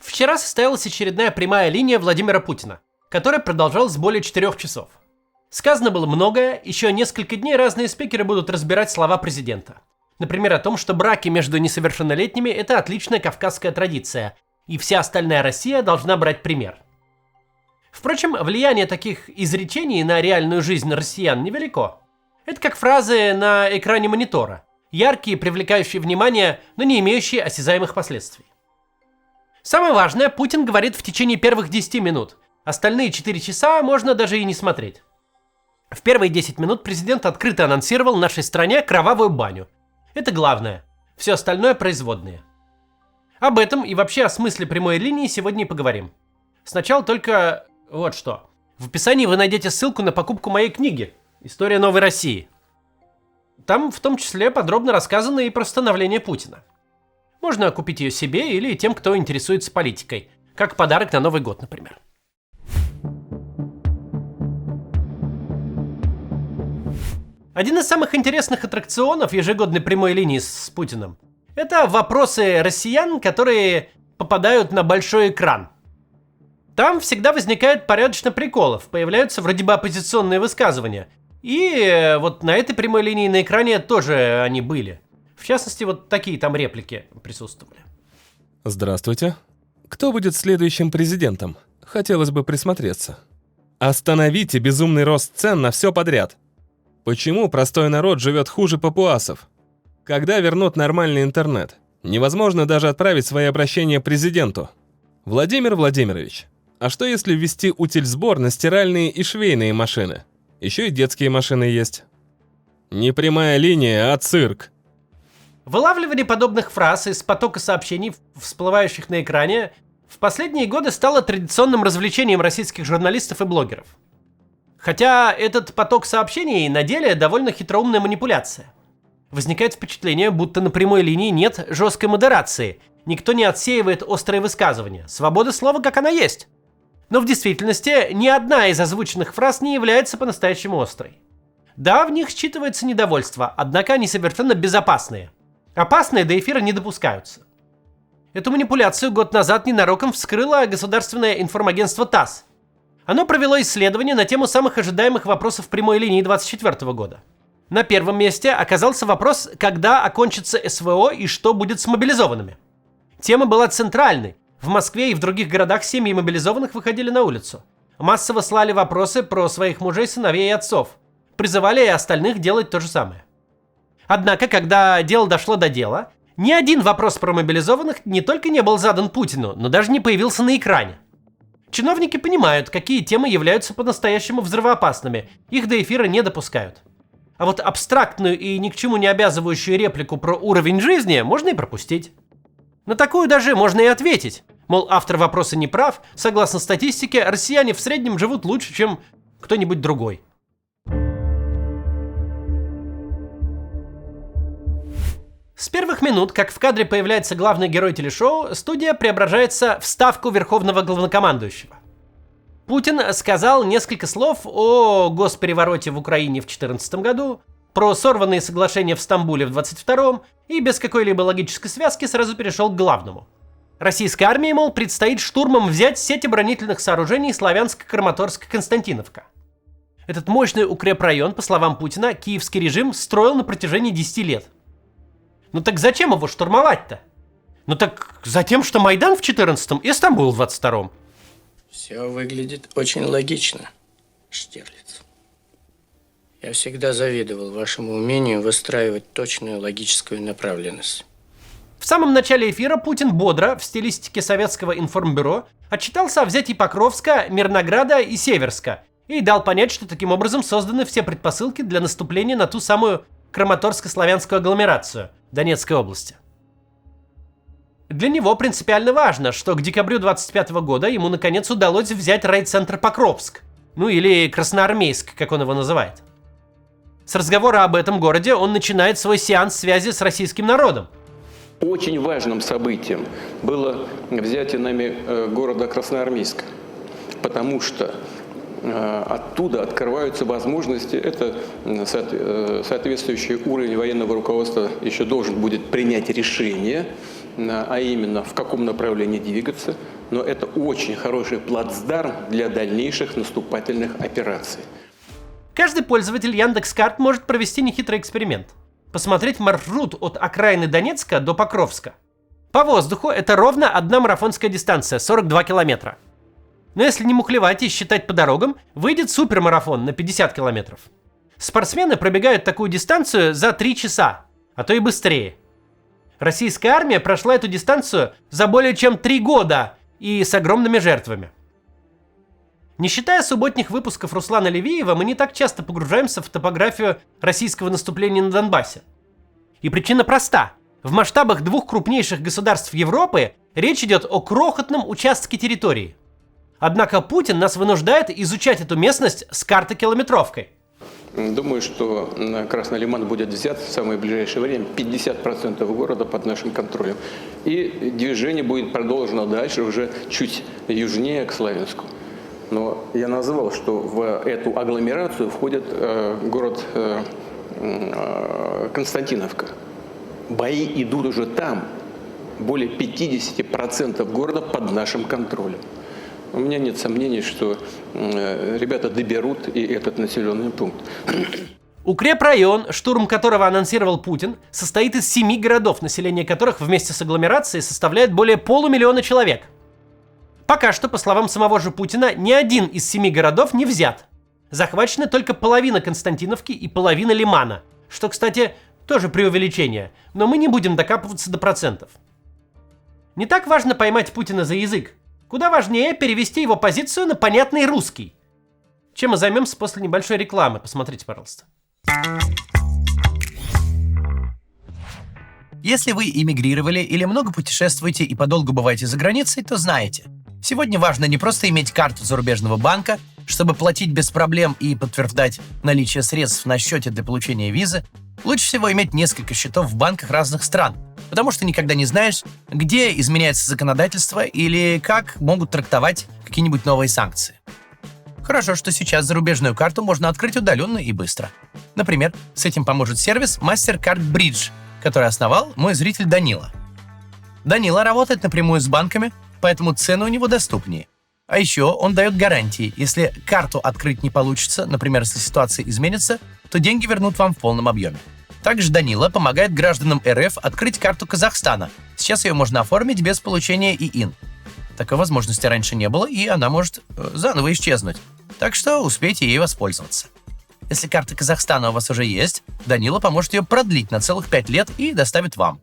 Вчера состоялась очередная прямая линия Владимира Путина, которая продолжалась более 4 часов. Сказано было многое, еще несколько дней разные спикеры будут разбирать слова президента. Например, о том, что браки между несовершеннолетними – это отличная кавказская традиция, и вся остальная Россия должна брать пример. Впрочем, влияние таких изречений на реальную жизнь россиян невелико. Это как фразы на экране монитора, яркие, привлекающие внимание, но не имеющие осязаемых последствий. Самое важное Путин говорит в течение первых 10 минут. Остальные 4 часа можно даже и не смотреть. В первые 10 минут президент открыто анонсировал нашей стране кровавую баню. Это главное. Все остальное производные. Об этом и вообще о смысле прямой линии сегодня и поговорим. Сначала только вот что. В описании вы найдете ссылку на покупку моей книги «История новой России». Там в том числе подробно рассказано и про становление Путина. Можно купить ее себе или тем, кто интересуется политикой. Как подарок на Новый год, например. Один из самых интересных аттракционов ежегодной прямой линии с Путиным – это вопросы россиян, которые попадают на большой экран. Там всегда возникает порядочно приколов, появляются вроде бы оппозиционные высказывания. И вот на этой прямой линии на экране тоже они были. В частности, вот такие там реплики присутствовали. Здравствуйте. Кто будет следующим президентом? Хотелось бы присмотреться. Остановите безумный рост цен на все подряд. Почему простой народ живет хуже папуасов? Когда вернут нормальный интернет? Невозможно даже отправить свои обращения президенту. Владимир Владимирович, а что если ввести утильсбор на стиральные и швейные машины? Еще и детские машины есть. Не прямая линия, а цирк. Вылавливание подобных фраз из потока сообщений, всплывающих на экране, в последние годы стало традиционным развлечением российских журналистов и блогеров. Хотя этот поток сообщений на деле довольно хитроумная манипуляция. Возникает впечатление, будто на прямой линии нет жесткой модерации, никто не отсеивает острые высказывания, свобода слова как она есть. Но в действительности ни одна из озвученных фраз не является по-настоящему острой. Да, в них считывается недовольство, однако они совершенно безопасные. Опасные до эфира не допускаются. Эту манипуляцию год назад ненароком вскрыло государственное информагентство ТАСС. Оно провело исследование на тему самых ожидаемых вопросов прямой линии 2024 года. На первом месте оказался вопрос, когда окончится СВО и что будет с мобилизованными. Тема была центральной. В Москве и в других городах семьи мобилизованных выходили на улицу. Массово слали вопросы про своих мужей, сыновей и отцов. Призывали и остальных делать то же самое. Однако, когда дело дошло до дела, ни один вопрос про мобилизованных не только не был задан Путину, но даже не появился на экране. Чиновники понимают, какие темы являются по-настоящему взрывоопасными, их до эфира не допускают. А вот абстрактную и ни к чему не обязывающую реплику про уровень жизни можно и пропустить. На такую даже можно и ответить. Мол, автор вопроса не прав, согласно статистике, россияне в среднем живут лучше, чем кто-нибудь другой. С первых минут, как в кадре появляется главный герой телешоу, студия преображается в ставку верховного главнокомандующего. Путин сказал несколько слов о госперевороте в Украине в 2014 году, про сорванные соглашения в Стамбуле в 2022 и без какой-либо логической связки сразу перешел к главному. Российской армии, мол, предстоит штурмом взять сеть оборонительных сооружений Славянск-Краматорск-Константиновка. Этот мощный укрепрайон, по словам Путина, киевский режим строил на протяжении 10 лет. Ну так зачем его штурмовать-то? Ну так затем, что Майдан в 14-м и Стамбул в 22-м. Все выглядит очень логично, Штирлиц. Я всегда завидовал вашему умению выстраивать точную логическую направленность. В самом начале эфира Путин бодро, в стилистике советского информбюро, отчитался о взятии Покровска, Мирнограда и Северска и дал понять, что таким образом созданы все предпосылки для наступления на ту самую Краматорско-славянскую агломерацию Донецкой области. Для него принципиально важно, что к декабрю 2025 года ему наконец удалось взять райцентр Покровск, ну или Красноармейск, как он его называет. С разговора об этом городе он начинает свой сеанс связи с российским народом. Очень важным событием было взятие нами города Красноармейска, потому что оттуда открываются возможности, это соответствующий уровень военного руководства еще должен будет принять решение а именно в каком направлении двигаться, но это очень хороший плацдарм для дальнейших наступательных операций. Каждый пользователь Яндекс.Карт может провести нехитрый эксперимент. Посмотреть маршрут от окраины Донецка до Покровска. По воздуху это ровно одна марафонская дистанция, 42 километра. Но если не мухлевать и считать по дорогам, выйдет супермарафон на 50 километров. Спортсмены пробегают такую дистанцию за 3 часа, а то и быстрее. Российская армия прошла эту дистанцию за более чем 3 года и с огромными жертвами. Не считая субботних выпусков Руслана Левиева, мы не так часто погружаемся в топографию российского наступления на Донбассе. И причина проста. В масштабах двух крупнейших государств Европы речь идет о крохотном участке территории. Однако Путин нас вынуждает изучать эту местность с картой-километровкой. Думаю, что Красный Лиман будет взят в самое ближайшее время. 50% города под нашим контролем. И движение будет продолжено дальше, уже чуть южнее к Славянску. Но я назвал, что в эту агломерацию входит город Константиновка. Бои идут уже там. Более 50% города под нашим контролем. У меня нет сомнений, что ребята доберут и этот населенный пункт. Укрепрайон, штурм которого анонсировал Путин, состоит из 7 городов, население которых вместе с агломерацией составляет более 500 000 человек. Пока что, по словам самого же Путина, ни один из 7 городов не взят. Захвачена только половина Константиновки и половина Лимана, что, кстати, тоже преувеличение, но мы не будем докапываться до процентов. Не так важно поймать Путина за язык. Куда важнее перевести его позицию на понятный русский. Чем мы займемся после небольшой рекламы. Посмотрите, пожалуйста. Если вы эмигрировали или много путешествуете и подолгу бываете за границей, то знаете. Сегодня важно не просто иметь карту зарубежного банка, чтобы платить без проблем и подтверждать наличие средств на счете для получения визы. Лучше всего иметь несколько счетов в банках разных стран, потому что никогда не знаешь, где изменяется законодательство или как могут трактовать какие-нибудь новые санкции. Хорошо, что сейчас зарубежную карту можно открыть удаленно и быстро. Например, с этим поможет сервис MasterCard Bridge, который основал мой зритель Данила. Данила работает напрямую с банками, поэтому цены у него доступнее. А еще он дает гарантии. Если карту открыть не получится, например, если ситуация изменится, то деньги вернут вам в полном объеме. Также Данила помогает гражданам РФ открыть карту Казахстана. Сейчас ее можно оформить без получения ИИН. Такой возможности раньше не было, и она может заново исчезнуть. Так что успейте ей воспользоваться. Если карта Казахстана у вас уже есть, Данила поможет ее продлить на целых 5 лет и доставит вам.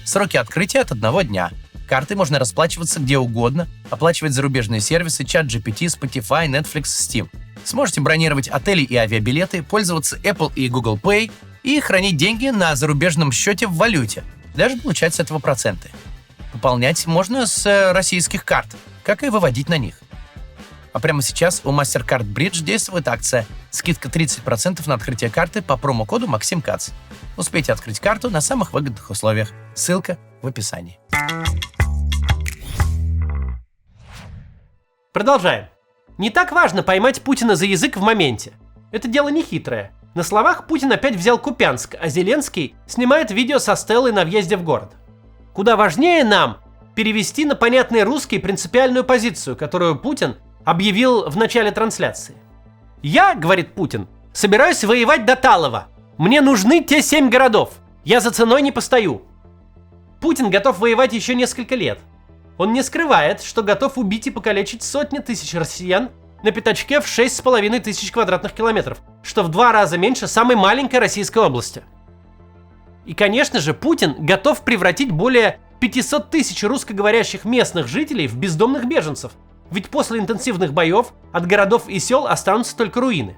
Сроки открытия от 1 дня. Картой можно расплачиваться где угодно, оплачивать зарубежные сервисы, ChatGPT, Spotify, Netflix, Steam. Сможете бронировать отели и авиабилеты, пользоваться Apple и Google Pay и хранить деньги на зарубежном счете в валюте, даже получать с этого проценты. Пополнять можно с российских карт, как и выводить на них. А прямо сейчас у MasterCard Bridge действует акция. Скидка 30% на открытие карты по промокоду MaximKatz. Успейте открыть карту на самых выгодных условиях. Ссылка в описании. Продолжаем. Не так важно поймать Путина за язык в моменте. Это дело не хитрое. На словах Путин опять взял Купянск, а Зеленский снимает видео со Стеллой на въезде в город. Куда важнее нам перевести на понятный русский принципиальную позицию, которую Путин объявил в начале трансляции. «Я, — говорит Путин, — собираюсь воевать до Талова. Мне нужны те 7 городов. Я за ценой не постою». Путин готов воевать еще несколько лет. Он не скрывает, что готов убить и покалечить сотни тысяч россиян на пятачке в 6500 квадратных километров, что в 2 раза меньше самой маленькой российской области. И, конечно же, Путин готов превратить более 500 тысяч русскоговорящих местных жителей в бездомных беженцев, ведь после интенсивных боев от городов и сел останутся только руины.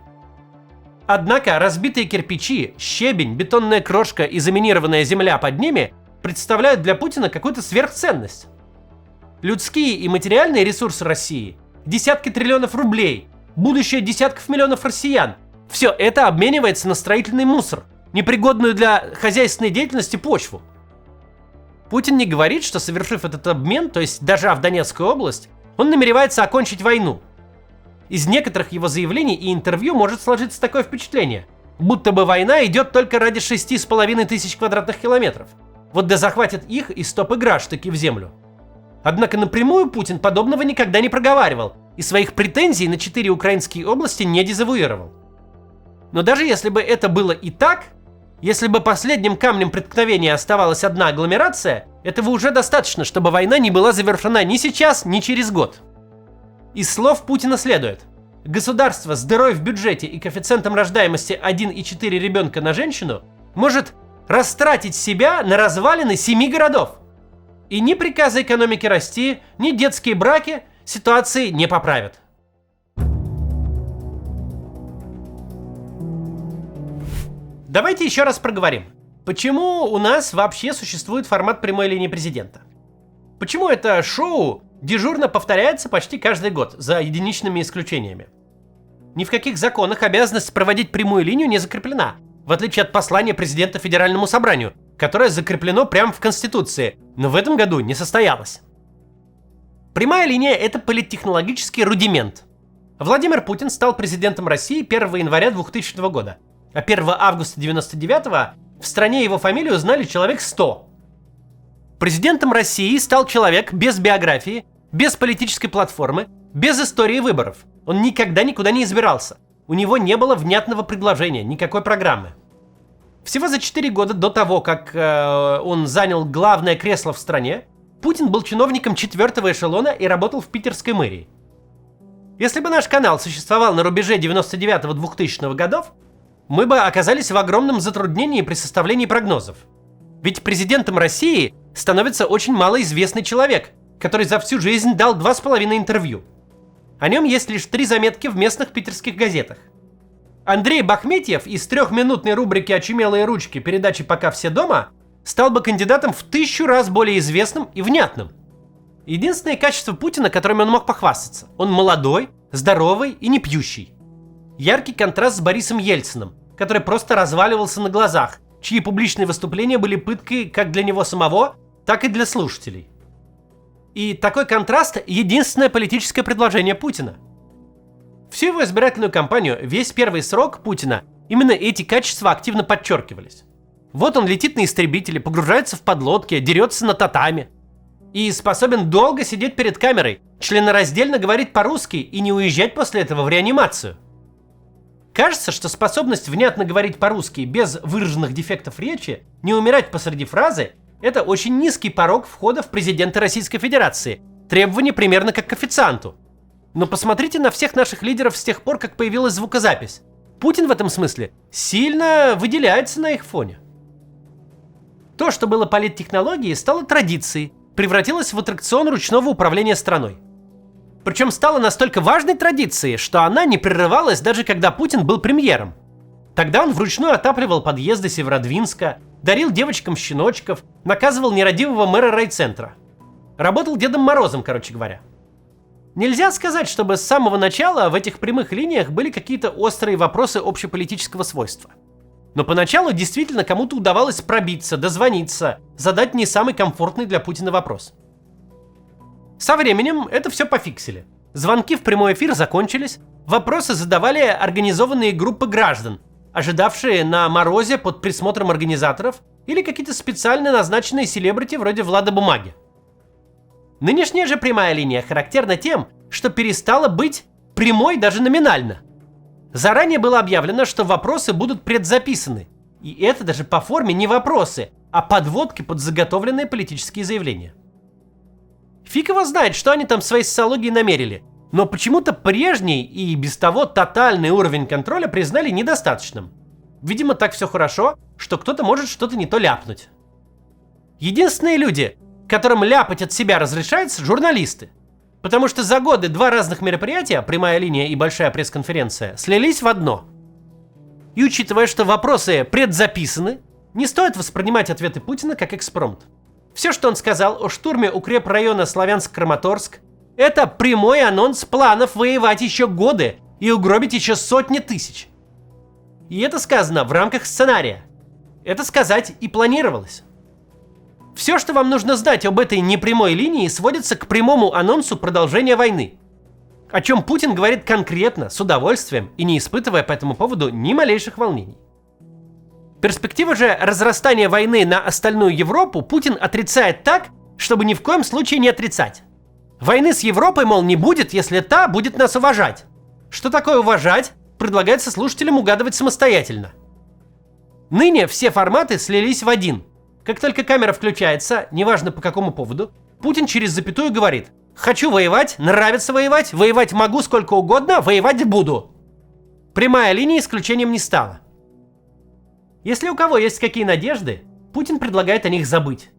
Однако разбитые кирпичи, щебень, бетонная крошка и заминированная земля под ними представляют для Путина какую-то сверхценность. Людские и материальные ресурсы России, десятки триллионов рублей, будущее десятков миллионов россиян – все это обменивается на строительный мусор, непригодную для хозяйственной деятельности почву. Путин не говорит, что, совершив этот обмен, то есть дожав Донецкую область, он намеревается окончить войну. Из некоторых его заявлений и интервью может сложиться такое впечатление, будто бы война идет только ради 6500 квадратных километров. Вот да захватят их и стоп-игра штыки в землю. Однако напрямую Путин подобного никогда не проговаривал и своих претензий на 4 украинские области не дезавуировал. Но даже если бы это было и так, если бы последним камнем преткновения оставалась одна агломерация, этого уже достаточно, чтобы война не была завершена ни сейчас, ни через год. Из слов Путина следует: государство с дырой в бюджете и коэффициентом рождаемости 1,4 ребенка на женщину может растратить себя на развалины 7 городов. И ни приказы экономики расти, ни детские браки ситуации не поправят. Давайте еще раз проговорим. Почему у нас вообще существует формат прямой линии президента? Почему это шоу дежурно повторяется почти каждый год, за единичными исключениями? Ни в каких законах обязанность проводить прямую линию не закреплена, в отличие от послания президента Федеральному собранию, которое закреплено прямо в Конституции, но в этом году не состоялось. Прямая линия – это политтехнологический рудимент. Владимир Путин стал президентом России 1 января 2000 года, а 1 августа 1999 в стране его фамилию знали человек 100. Президентом России стал человек без биографии, без политической платформы, без истории выборов. Он никогда никуда не избирался. У него не было внятного предложения, никакой программы. Всего за 4 года до того, как он занял главное кресло в стране, Путин был чиновником 4-го эшелона и работал в питерской мэрии. Если бы наш канал существовал на рубеже 99-2000 годов, мы бы оказались в огромном затруднении при составлении прогнозов. Ведь президентом России становится очень малоизвестный человек, который за всю жизнь дал 2,5 интервью. О нем есть лишь 3 заметки в местных питерских газетах. Андрей Бахметьев из 3-минутной рубрики «Очумелые ручки» передачи «Пока все дома» стал бы кандидатом в 1000 раз более известным и внятным. Единственное качество Путина, которыми он мог похвастаться: он молодой, здоровый и не пьющий. Яркий контраст с Борисом Ельциным, который просто разваливался на глазах, чьи публичные выступления были пыткой как для него самого, так и для слушателей. И такой контраст – единственное политическое предложение Путина. Всю его избирательную кампанию, весь первый срок Путина, именно эти качества активно подчеркивались. Вот он летит на истребителе, погружается в подлодки, дерется на татами. И способен долго сидеть перед камерой, членораздельно говорить по-русски и не уезжать после этого в реанимацию. Кажется, что способность внятно говорить по-русски без выраженных дефектов речи, не умирать посреди фразы – это очень низкий порог входа в президенты Российской Федерации, требование примерно как к официанту. Но посмотрите на всех наших лидеров с тех пор, как появилась звукозапись. Путин в этом смысле сильно выделяется на их фоне. То, что было политтехнологией, стало традицией, превратилось в аттракцион ручного управления страной. Причем стала настолько важной традицией, что она не прерывалась даже когда Путин был премьером. Тогда он вручную отапливал подъезды Северодвинска, дарил девочкам щеночков, наказывал нерадивого мэра райцентра. Работал Дедом Морозом, короче говоря. Нельзя сказать, чтобы с самого начала в этих прямых линиях были какие-то острые вопросы общеполитического свойства. Но поначалу действительно кому-то удавалось пробиться, дозвониться, задать не самый комфортный для Путина вопрос. Со временем это все пофиксили. Звонки в прямой эфир закончились, вопросы задавали организованные группы граждан, ожидавшие на морозе под присмотром организаторов, или какие-то специально назначенные селебрити вроде Влада Бумаги. Нынешняя же прямая линия характерна тем, что перестала быть прямой даже номинально. Заранее было объявлено, что вопросы будут предзаписаны. И это даже по форме не вопросы, а подводки под заготовленные политические заявления. Фиг его знает, что они там своей социологией намерили, но почему-то прежний и без того тотальный уровень контроля признали недостаточным. Видимо, так все хорошо, что кто-то может что-то не то ляпнуть. Единственные люди, которым ляпать от себя разрешается, журналисты. Потому что за годы 2 разных мероприятия, прямая линия и большая пресс-конференция, слились в одно. И учитывая, что вопросы предзаписаны, не стоит воспринимать ответы Путина как экспромт. Все, что он сказал о штурме укрепрайона Славянск-Краматорск, это прямой анонс планов воевать еще годы и угробить еще сотни тысяч. И это сказано в рамках сценария. Это сказать и планировалось. Все, что вам нужно знать об этой непрямой линии, сводится к прямому анонсу продолжения войны. О чем Путин говорит конкретно, с удовольствием и не испытывая по этому поводу ни малейших волнений. Перспектива же разрастания войны на остальную Европу Путин отрицает так, чтобы ни в коем случае не отрицать. Войны с Европой, мол, не будет, если та будет нас уважать. Что такое уважать, предлагается слушателям угадывать самостоятельно. Ныне все форматы слились в один. Как только камера включается, неважно по какому поводу, Путин через запятую говорит: «Хочу воевать, нравится воевать, воевать могу сколько угодно, воевать буду». Прямая линия исключением не стала. Если у кого есть какие надежды, Путин предлагает о них забыть.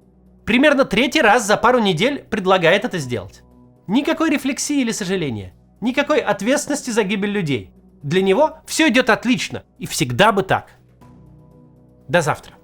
Примерно третий раз за пару недель предлагает это сделать. Никакой рефлексии или сожаления, никакой ответственности за гибель людей. Для него все идет отлично и всегда бы так. До завтра.